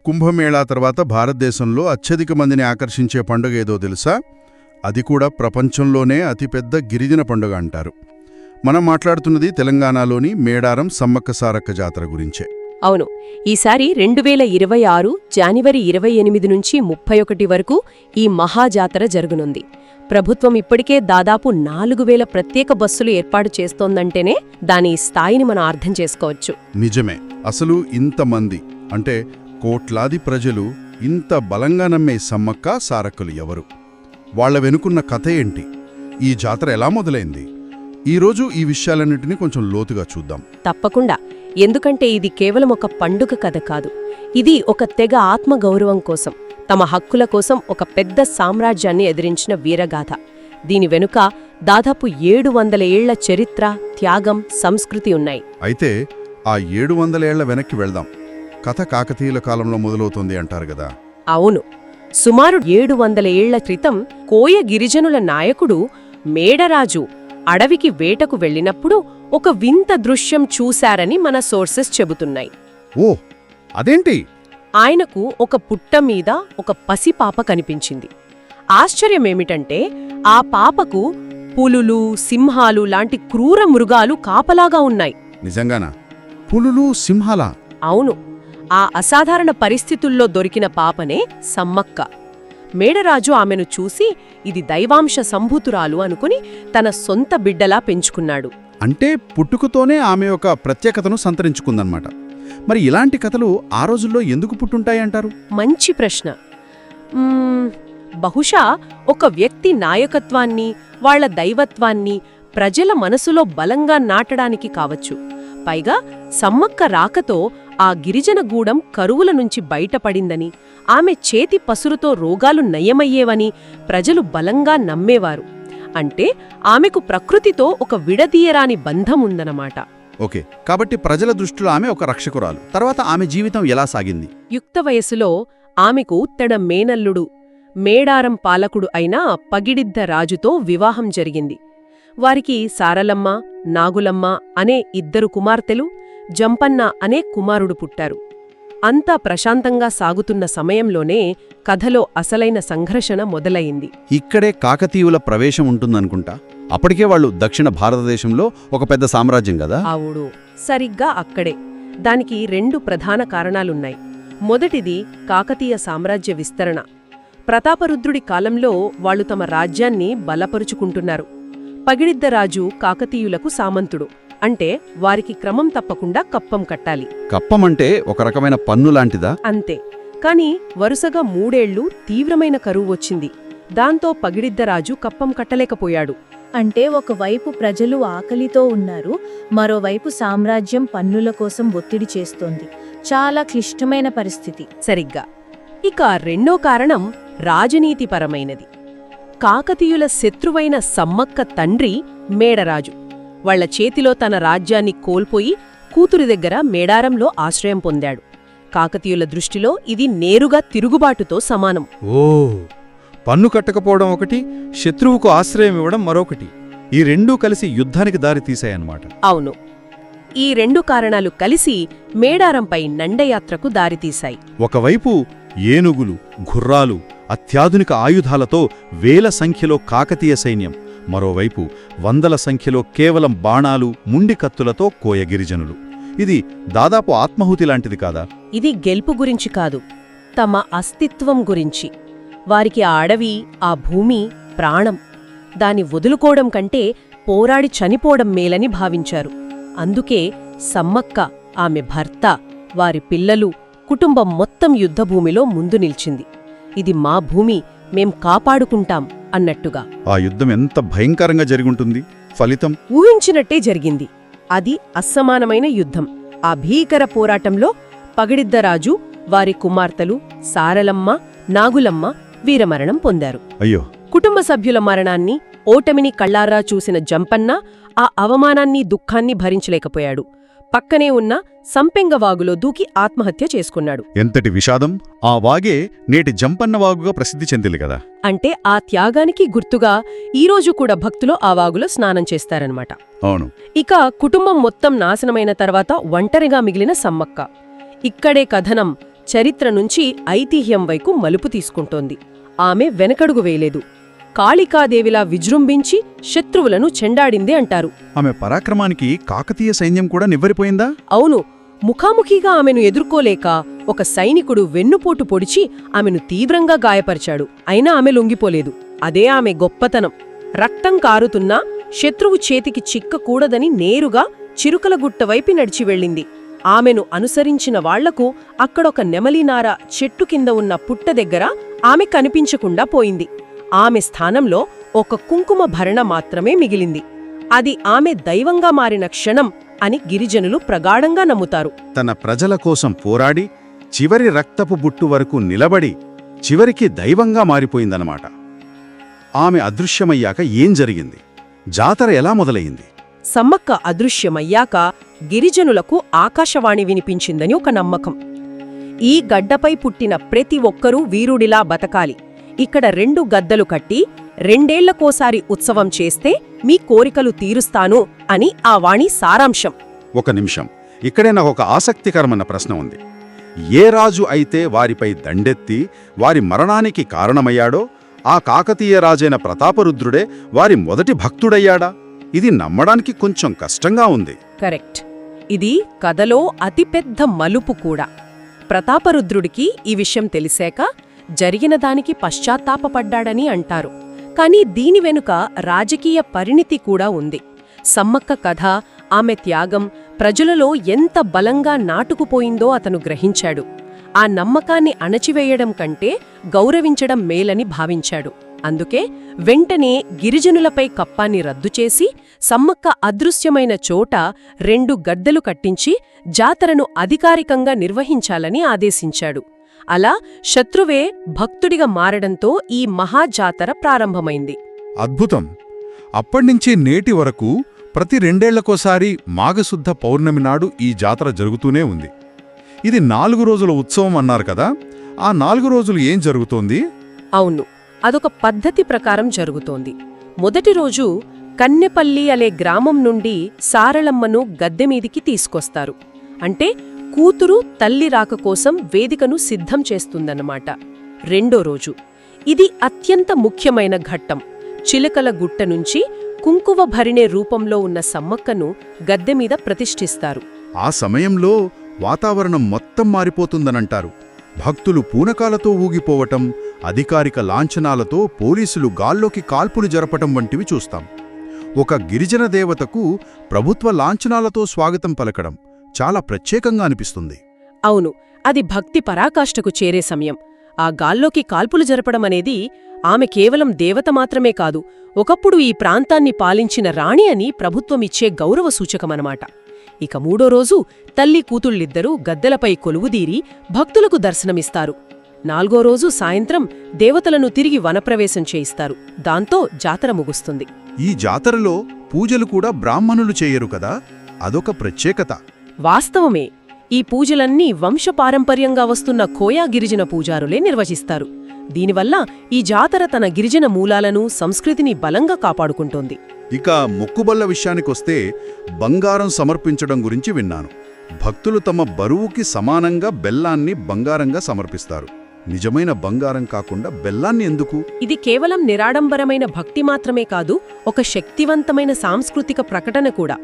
కుంభమేళా తర్వాత భారతదేశంలో అత్యధిక మందిని ఆకర్షించే పండుగ ఏదో తెలుసా? అది కూడా ప్రపంచంలోనే అతిపెద్ద గిరిజన పండుగ అంటారు. మనం మాట్లాడుతున్నది తెలంగాణలోని మేడారం సమ్మక్క సారక్క జాతర గురించే. అవును, ఈసారి 2026 జనవరి 28 నుంచి 31 వరకు ఈ మహాజాతర జరుగునుంది. ప్రభుత్వం ఇప్పటికే దాదాపు 4000 ప్రత్యేక బస్సులు ఏర్పాటు చేస్తోందంటేనే దాని స్థాయిని మనం అర్థం చేసుకోవచ్చు. నిజమే. అసలు ఇంతమంది అంటే కోట్లాది ప్రజలు ఇంత బలంగా నమ్మే సమ్మక్క సారక్కలు ఎవరు? వాళ్ల వెనుకున్న కథ ఏంటి? ఈ జాతర ఎలా మొదలైంది? ఈరోజు ఈ విషయాలన్నింటినీ కొంచెం లోతుగా చూద్దాం. తప్పకుండా. ఎందుకంటే ఇది కేవలం ఒక పండుగ కథ కాదు. ఇది ఒక తెగ ఆత్మగౌరవం కోసం, తమ హక్కుల కోసం ఒక పెద్ద సామ్రాజ్యాన్ని ఎదిరించిన వీరగాథ. దీని వెనుక దాదాపు 700 ఏళ్ల చరిత్ర, త్యాగం, సంస్కృతి ఉన్నాయి. అయితే ఆ 700 ఏళ్ల వెనక్కి వెళ్దాం. కథ కాకతీయుల కాలంలో మొదలవుతోంది అంటారు గదా? అవును. సుమారు 700 ఏళ్ల క్రితం కోయ గిరిజనుల నాయకుడు మేడరాజు అడవికి వేటకు వెళ్ళినప్పుడు ఒక వింత దృశ్యం చూశారని మన సోర్సెస్ చెబుతున్నాయి. ఓ, అదేంటి? ఆయనకు ఒక పుట్ట మీద ఒక పసిపాప కనిపించింది. ఆశ్చర్యమేమిటంటే ఆ పాపకు పులులు, సింహాలు లాంటి క్రూర మృగాలు కాపలాగా ఉన్నాయి. నిజంగానా? పులులు, సింహాలా? అవును. ఆ అసాధారణ పరిస్థితుల్లో దొరికిన పాపనే సమ్మక్క. మేడరాజు ఆమెను చూసి ఇది దైవాంశ సంభూతురాలు అనుకుని తన సొంత బిడ్డలా పెంచుకున్నాడు. అంటే పుట్టుకతోనే ఆమె ఒక ప్రత్యేకతను సంతరించుకుందన్నమాట. మరి ఇలాంటి కథలు ఆ రోజుల్లో ఎందుకు పుట్టుంటాయంటారు? మంచి ప్రశ్న. బహుశా ఒక వ్యక్తి నాయకత్వాన్ని, వాళ్ల దైవత్వాన్ని ప్రజల మనసులో బలంగా నాటడానికి కావచ్చు. పైగా సమ్మక్క రాకతో ఆ గిరిజన గూడెం కరువుల నుంచి బయటపడిందని, ఆమె చేతి పసురుతో రోగాలు నయమయ్యేవని ప్రజలు బలంగా నమ్మేవారు. అంటే ఆమెకు ప్రకృతితో ఒక విడదీయరాని బంధం ఉందన్నమాట. ఓకే, కాబట్టి ప్రజల దృష్టిలో ఆమె ఒక రక్షకురాలు. తర్వాత ఆమె జీవితం ఎలా సాగింది? యుక్త వయసులో ఆమెకు తన మేనల్లుడు, మేడారం పాలకుడు అయిన పగిడిద్ద రాజుతో వివాహం జరిగింది. వారికి సారలమ్మ, నాగులమ్మ అనే 2 కుమార్తెలు, జంపన్న అనే కుమారుడు పుట్టారు. అంతా ప్రశాంతంగా సాగుతున్న సమయంలోనే కథలో అసలైన సంఘర్షణ మొదలయింది. ఇక్కడే కాకతీయుల ప్రవేశం ఉంటుందనుకుంటా. అప్పటికే వాళ్ళు దక్షిణ భారతదేశంలో ఒక పెద్ద సామ్రాజ్యం కదా? అవుడు, సరిగ్గా అక్కడే. దానికి 2 ప్రధాన కారణాలున్నాయి. మొదటిది కాకతీయ సామ్రాజ్య విస్తరణ. ప్రతాపరుద్రుడి కాలంలో వాళ్లు తమ రాజ్యాన్ని బలపరుచుకుంటున్నారు. పగిడిద్దరాజు కాకతీయులకు సామంతుడు. అంటే వారికి క్రమం తప్పకుండా కప్పం కట్టాలి. కప్పమంటే ఒక రకమైన పన్ను లాంటిదా? అంతే. కాని వరుసగా 3 ఏళ్లు తీవ్రమైన కరువు వచ్చింది. దాంతో పగిడిద్దరాజు కప్పం కట్టలేకపోయాడు. అంటే ఒకవైపు ప్రజలు ఆకలితో ఉన్నారు, మరోవైపు సామ్రాజ్యం పన్నుల కోసం ఒత్తిడి చేస్తోంది. చాలా క్లిష్టమైన పరిస్థితి. సరిగ్గా. ఇక రెండో కారణం రాజనీతిపరమైనది. కాకతీయుల శత్రువైన సమ్మక్క తండ్రి మేడరాజు వాళ్ల చేతిలో తన రాజ్యాన్ని కోల్పోయి కూతురి దగ్గర మేడారంలో ఆశ్రయం పొందాడు. కాకతీయుల దృష్టిలో ఇది నేరుగా తిరుగుబాటుతో సమానం. ఓ, పన్ను కట్టకపోవడం ఒకటి, శత్రువుకు ఆశ్రయం ఇవ్వడం మరొకటి. ఈ రెండూ కలిసి యుద్ధానికి దారి తీశాయన్నమాట. అవును. ఈ 2 కారణాలు కలిసి మేడారంపై నండయాత్రకు దారితీశాయి. ఒకవైపు ఏనుగులు, గుర్రాలు, అత్యాధునిక ఆయుధాలతో వేల సంఖ్యలో కాకతీయ సైన్యం, మరోవైపు వందల సంఖ్యలో కేవలం బాణాలు, ముండి కత్తులతో కోయ గిరిజనులు. ఇది దాదాపు ఆత్మాహుతి లాంటిది కాదా? ఇది గెలుపు గురించి కాదు, తమ అస్తిత్వం గురించి. వారికి ఆ అడవి, ఆ భూమి ప్రాణం. దాన్ని వదులుకోవడం కంటే పోరాడి చనిపోవడం మేలని భావించారు. అందుకే సమ్మక్క, ఆమె భర్త, వారి పిల్లలు, కుటుంబం మొత్తం యుద్ధభూమిలో ముందు నిల్చింది. ఇది మా భూమి, మేం కాపాడుకుంటాం అన్నట్టుగా. ఆ యుద్ధం ఎంత భయంకరంగా జరిగుంటుంది? ఫలితం ఊహించినట్టే జరిగింది. అది అసమానమైన యుద్ధం. ఆ భీకర పోరాటంలో పగిడిద్దరాజు, వారి కుమార్తెలు సారలమ్మ, నాగులమ్మ వీరమరణం పొందారు. అయ్యో. కుటుంబ సభ్యుల మరణాన్ని, ఓటమిని కళ్లారా చూసిన జంపన్న ఆ అవమానాన్ని, దుఃఖాన్ని భరించలేకపోయాడు. పక్కనే ఉన్న సంపెంగ వాగులో దూకి ఆత్మహత్య చేసుకున్నాడు. ఎంతటి విషాదం! ఆ వాగే నేటి జంపన్న వాగుగా ప్రసిద్ధి చెందింది కదా. అంటే ఆ త్యాగానికి గుర్తుగా ఈరోజు కూడా భక్తులు ఆ వాగులో స్నానం చేస్తారనమాట. అవును. ఇక కుటుంబం మొత్తం నాశనమైన తర్వాత ఒంటరిగా మిగిలిన సమ్మక్క. ఇక్కడే కథనం చరిత్ర నుంచి ఐతిహ్యం వైపు మలుపు తీసుకుంటోంది. ఆమె వెనకడుగు వేయలేదు. కాళికాదేవిలా విజృంభించి శత్రువులను చెండాడింది అంటారు. ఆమె పరాక్రమానికి కాకతీయ సైన్యం కూడా నివ్వెరపోయిందా? అవును, ముఖాముఖిగా ఆమెను ఎదుర్కోలేక ఒక సైనికుడు వెన్నుపోటు పొడిచి ఆమెను తీవ్రంగా గాయపరిచాడు. అయినా ఆమె లొంగిపోలేదు. అదే ఆమె గొప్పతనం. రక్తం కారుతున్నా శత్రువు చేతికి చిక్కకూడదని నేరుగా చిరుకలగుట్ట వైపు నడిచి వెళ్ళింది. ఆమెను అనుసరించిన వాళ్లకు అక్కడొక నెమలినార చెట్టు కింద ఉన్న పుట్ట దగ్గర ఆమె కనిపించకుండా పోయింది. ఆమె స్థానంలో ఒక కుంకుమ భరణ మాత్రమే మిగిలింది. అది ఆమె దైవంగా మారిన క్షణం అని గిరిజనులు ప్రగాఢంగా నమ్ముతారు. తన ప్రజల కోసం పోరాడి చివరి రక్తపు బుట్టు వరకు నిలబడి చివరికి దైవంగా మారిపోయిందన్నమాట. ఆమె అదృశ్యమయ్యాక ఏం జరిగింది? జాతర ఎలా మొదలయింది? సమ్మక్క అదృశ్యమయ్యాక గిరిజనులకు ఆకాశవాణి వినిపించిందని ఒక నమ్మకం. ఈ గడ్డపై పుట్టిన ప్రతి ఒక్కరూ వీరుడిలా బతకాలి. ఇక్కడ 2 గద్దలు కట్టి 2 ఏళ్లకోసారి ఉత్సవం చేస్తే మీ కోరికలు తీరుస్తాను అని ఆ వాణి సారాంశం. ఒక నిమిషం, ఇక్కడే నాకు ఒక ఆసక్తికరమైన ప్రశ్న ఉంది. ఏ రాజు అయితే వారిపై దండెత్తి వారి మరణానికి కారణమయ్యాడో ఆ కాకతీయ రాజైన ప్రతాపరుద్రుడే వారి మొదటి భక్తుడయ్యాడా? ఇది నమ్మడానికి కొంచెం కష్టంగా ఉంది. కరెక్ట్. ఇది కథలో అతిపెద్ద మలుపు కూడా. ప్రతాపరుద్రుడికి ఈ విషయం తెలిసాక జరిగిన దానికి పశ్చాత్తాపపడ్డాడని అంటారు. కాని దీని వెనుక రాజకీయ పరిణితి కూడా ఉంది. సమ్మక్క కథ, ఆమె త్యాగం ప్రజలలో ఎంత బలంగా నాటుకుపోయిందో అతను గ్రహించాడు. ఆ నమ్మకాన్ని అణచివేయడం కంటే గౌరవించడం మేలని భావించాడు. అందుకే వెంటనే గిరిజనులపై కప్పాన్ని రద్దుచేసి సమ్మక్క అదృశ్యమైన చోట 2 గద్దెలు కట్టించి జాతరను అధికారికంగా నిర్వహించాలని ఆదేశించాడు. అలా శత్రువే భక్తుడిగా మారడంతో ఈ మహాజాతర ప్రారంభమైంది. అద్భుతం. అప్పటినుంచి నేటి వరకు ప్రతి 2 ఏళ్లకోసారి మాఘశుద్ధ పౌర్ణమి నాడు ఈ జాతర జరుగుతూనే ఉంది. ఇది 4 రోజుల ఉత్సవం అన్నారు కదా, ఆ 4 రోజులు ఏం జరుగుతోంది? అవును, అదొక పద్ధతి ప్రకారం జరుగుతోంది. మొదటి రోజు కన్నెపల్లి అనే గ్రామం నుండి సారళమ్మను గద్దెమీదికి తీసుకొస్తారు. అంటే కూతురు తల్లి రాక కోసం వేదికను సిద్ధం చేస్తుందన్నమాట. రెండో రోజు ఇది అత్యంత ముఖ్యమైన ఘట్టం. చిలకల గుట్ట నుంచి కుంకుమ భరిణే రూపంలో ఉన్న సమ్మక్కను గద్దెమీద ప్రతిష్ఠిస్తారు. ఆ సమయంలో వాతావరణం మొత్తం మారిపోతుందనంటారు. భక్తులు పూనకాలతో ఊగిపోవటం, అధికారిక లాంఛనాలతో పోలీసులు గాల్లోకి కాల్పులు జరపటం వంటివి చూస్తాం. ఒక గిరిజన దేవతకు ప్రభుత్వ లాంఛనాలతో స్వాగతం పలకడం చాలా ప్రత్యేకంగా అనిపిస్తుంది. అవును, అది భక్తి పరాకాష్ఠకు చేరే సమయం. ఆ గాల్లోకి కాల్పులు జరపడమనేది ఆమె కేవలం దేవత మాత్రమే కాదు, ఒకప్పుడు ఈ ప్రాంతాన్ని పాలించిన రాణి అని ప్రభుత్వమిచ్చే గౌరవ సూచకమనమాట. ఇక మూడో రోజు తల్లి కూతుళ్ళిద్దరూ గద్దెలపై కొలువుదీరి భక్తులకు దర్శనమిస్తారు. 4వ రోజు సాయంత్రం దేవతలను తిరిగి వనప్రవేశం చేయిస్తారు. దాంతో జాతర ముగుస్తుంది. ఈ జాతరలో పూజలు కూడా బ్రాహ్మణులు చేయరు కదా, అదొక ప్రత్యేకత. వాస్తవమే. ఈ పూజలన్నీ వంశపారంపర్యంగా వస్తున్న కోయా గిరిజన పూజారులే నిర్వహిస్తారు. దీనివల్ల ఈ జాతర తన గిరిజన మూలాలను, సంస్కృతిని బలంగా కాపాడుకుంటోంది. ఇక మొక్కుబళ్ల విషయానికొస్తే బంగారం సమర్పించడం గురించి విన్నాను. భక్తులు తమ బరువుకి సమానంగా బెల్లాన్ని బంగారంగా సమర్పిస్తారు. నిజమైన బంగారం కాకుండా బెల్లాన్ని ఎందుకు? ఇది కేవలం నిరాడంబరమైన భక్తి మాత్రమే కాదు, ఒక శక్తివంతమైన సాంస్కృతిక ప్రకటన కూడా.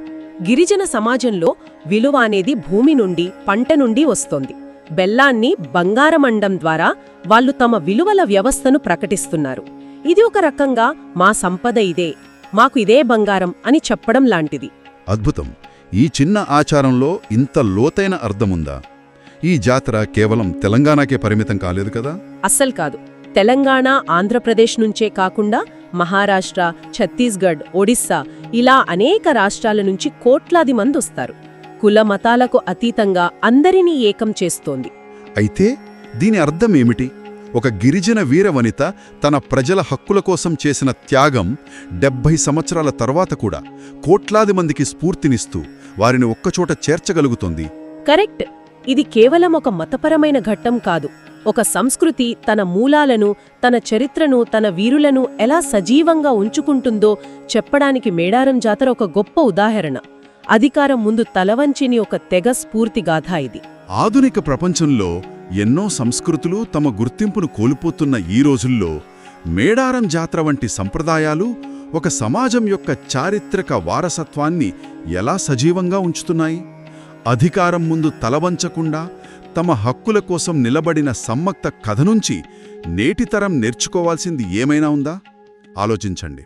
గిరిజన సమాజంలో విలువ అనేది భూమి నుండి, పంట నుండి వస్తోంది. బెల్లాన్ని బంగారమండం ద్వారా వాళ్ళు తమ విలువల వ్యవస్థను ప్రకటిస్తున్నారు. ఇది ఒక రకంగా మా సంపద ఇదే, మాకు ఇదే బంగారం అని చెప్పడం లాంటిది. అద్భుతం. ఈ చిన్న ఆచారంలో ఇంత లోతైన అర్థముందా? ఈ జాతర కేవలం తెలంగాణకే పరిమితం కాలేదు కదా? అస్సలు కాదు. తెలంగాణ, ఆంధ్రప్రదేశ్ నుంచే కాకుండా మహారాష్ట్ర, ఛత్తీస్గఢ్, ఒడిస్సా ఇలా అనేక రాష్ట్రాల నుంచి కోట్లాది మంది వస్తారు. కుల మతాలకు అతీతంగా అందరినీ ఏకం చేస్తోంది. అయితే దీని అర్థం ఏమిటి? ఒక గిరిజన వీరవనిత తన ప్రజల హక్కుల కోసం చేసిన త్యాగం 70 సంవత్సరాల తర్వాత కూడా కోట్లాది మందికి స్ఫూర్తినిస్తూ వారిని ఒక్కచోట చేర్చగలుగుతోంది. కరెక్ట్. ఇది కేవలం ఒక మతపరమైన ఘట్టం కాదు. ఒక సంస్కృతి తన మూలాలను, తన చరిత్రను, తన వీరులను ఎలా సజీవంగా ఉంచుకుంటుందో చెప్పడానికి మేడారం జాతర ఒక గొప్ప ఉదాహరణ. అధికారం ముందు తలవంచిని ఒక తెగ స్ఫూర్తిగాథ ఇది. ఆధునిక ప్రపంచంలో ఎన్నో సంస్కృతులు తమ గుర్తింపును కోల్పోతున్న ఈ రోజుల్లో మేడారం జాతర వంటి సంప్రదాయాలు ఒక సమాజం యొక్క చారిత్రక వారసత్వాన్ని ఎలా సజీవంగా ఉంచుతున్నాయి? అధికారం ముందు తలవంచకుండా తమ హక్కుల కోసం నిలబడిన సమ్మక్క కథ నుంచి నేటితరం నేర్చుకోవాల్సింది ఏమైనా ఉందా? ఆలోచించండి.